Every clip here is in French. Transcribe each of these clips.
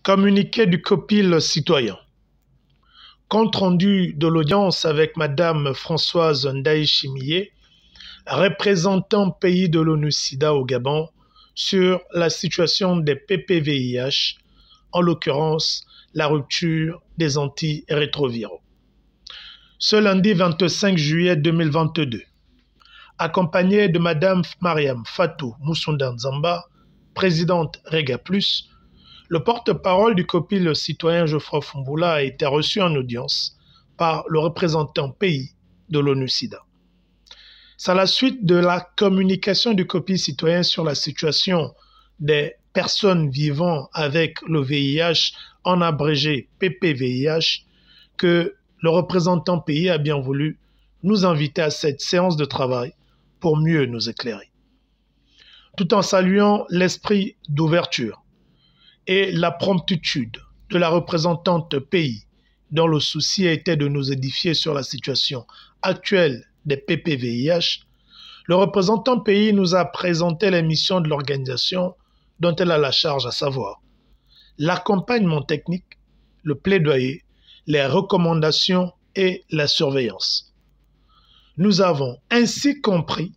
Communiqué du COPIL citoyen. Compte rendu de l'audience avec Madame Françoise Ndaye-Chimiye, représentant pays de l'ONU-SIDA au Gabon, sur la situation des PPVIH, en l'occurrence la rupture des antirétroviraux. Ce lundi 25 juillet 2022, accompagné de Madame Mariam Fatou Moussunda Nzamba, présidente Rega Plus, le porte-parole du COPIL citoyen Geoffroy Fumboula a été reçu en audience par le représentant pays de l'ONU-SIDA. C'est à la suite de la communication du COPIL citoyen sur la situation des personnes vivant avec le VIH, en abrégé PPVIH, que le représentant pays a bien voulu nous inviter à cette séance de travail pour mieux nous éclairer. Tout en saluant l'esprit d'ouverture et la promptitude de la représentante pays, dont le souci était de nous édifier sur la situation actuelle des PPVIH, le représentant pays nous a présenté les missions de l'organisation dont elle a la charge, à savoir l'accompagnement technique, le plaidoyer, les recommandations et la surveillance. Nous avons ainsi compris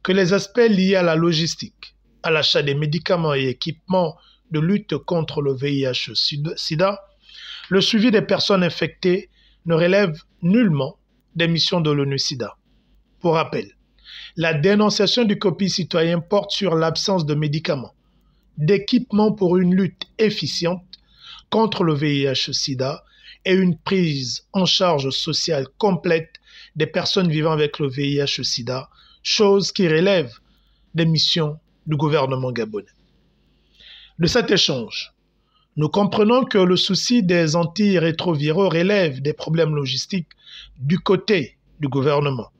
que les aspects liés à la logistique, à l'achat des médicaments et équipements de lutte contre le VIH-Sida, le suivi des personnes infectées ne relève nullement des missions de l'ONU-SIDA. Pour rappel, la dénonciation du COPIL citoyen porte sur l'absence de médicaments, d'équipements pour une lutte efficiente contre le VIH-Sida et une prise en charge sociale complète des personnes vivant avec le VIH-Sida, chose qui relève des missions du gouvernement gabonais. De cet échange, nous comprenons que le souci des antirétroviraux relève des problèmes logistiques du côté du gouvernement,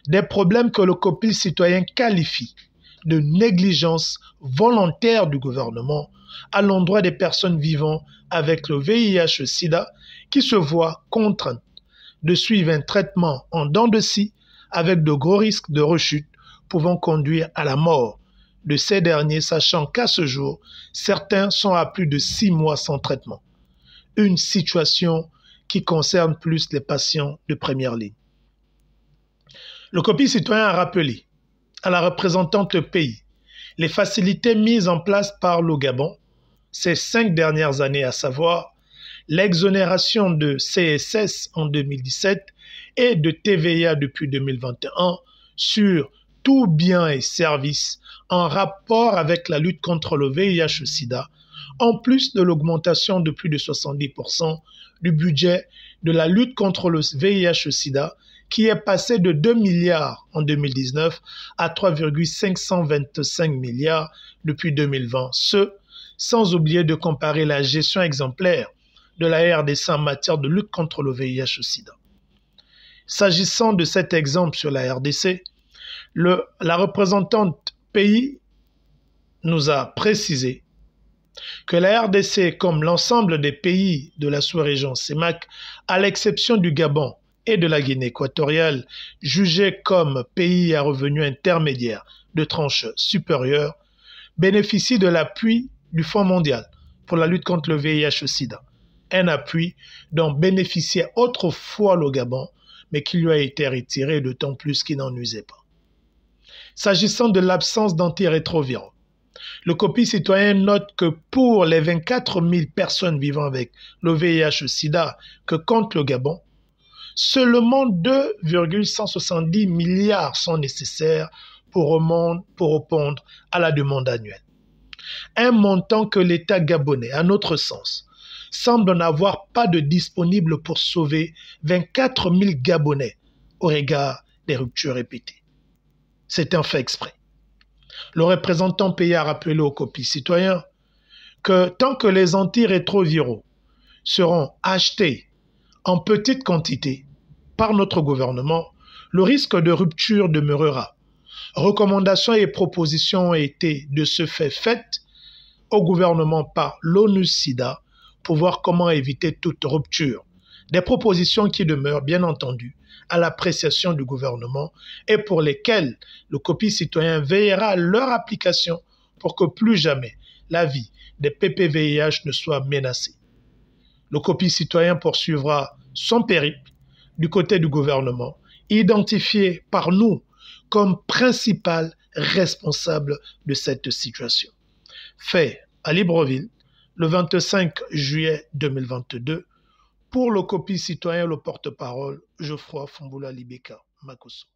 des problèmes que le COPIL citoyen qualifie de négligence volontaire du gouvernement à l'endroit des personnes vivant avec le VIH-Sida qui se voient contraintes de suivre un traitement en dents de scie avec de gros risques de rechute pouvant conduire à la mort de ces derniers, sachant qu'à ce jour, certains sont à plus de 6 mois sans traitement. Une situation qui concerne plus les patients de première ligne. Le COPIL citoyen a rappelé à la représentante pays les facilités mises en place par le Gabon ces 5 dernières années, à savoir l'exonération de CSS en 2017 et de TVA depuis 2021 sur tout biens et services en rapport avec la lutte contre le VIH-Sida, en plus de l'augmentation de plus de 70% du budget de la lutte contre le VIH-Sida, qui est passé de 2 milliards en 2019 à 3,525 milliards depuis 2020. Ce, sans oublier de comparer la gestion exemplaire de la RDC en matière de lutte contre le VIH-Sida. S'agissant de cet exemple sur la RDC, la représentante pays nous a précisé que la RDC, comme l'ensemble des pays de la sous-région CEMAC, à l'exception du Gabon et de la Guinée équatoriale, jugés comme pays à revenus intermédiaires de tranche supérieure, bénéficie de l'appui du Fonds mondial pour la lutte contre le VIH-Sida, un appui dont bénéficiait autrefois le Gabon, mais qui lui a été retiré, d'autant plus qu'il n'en usait pas. S'agissant de l'absence d'antirétroviraux, le COPIL citoyen note que pour les 24 000 personnes vivant avec le VIH-Sida que compte le Gabon, seulement 2,170 milliards sont nécessaires pour répondre à la demande annuelle. Un montant que l'État gabonais, à notre sens, semble n'avoir pas de disponible pour sauver 24 000 Gabonais au regard des ruptures répétées. C'est un fait exprès. Le représentant pays a rappelé au COPIL citoyen que tant que les antirétroviraux seront achetés en petite quantité par notre gouvernement, le risque de rupture demeurera. Recommandations et propositions ont été de ce fait faites au gouvernement par l'ONU-SIDA pour voir comment éviter toute rupture. Des propositions qui demeurent, bien entendu, à l'appréciation du gouvernement et pour lesquelles le COPIL citoyen veillera à leur application pour que plus jamais la vie des PPVIH ne soit menacée. Le COPI citoyen poursuivra son périple du côté du gouvernement, identifié par nous comme principal responsable de cette situation. Fait à Libreville, le 25 juillet 2022, pour le COPI citoyen, le porte-parole, Geoffroy Fumboula Libeka Makosso.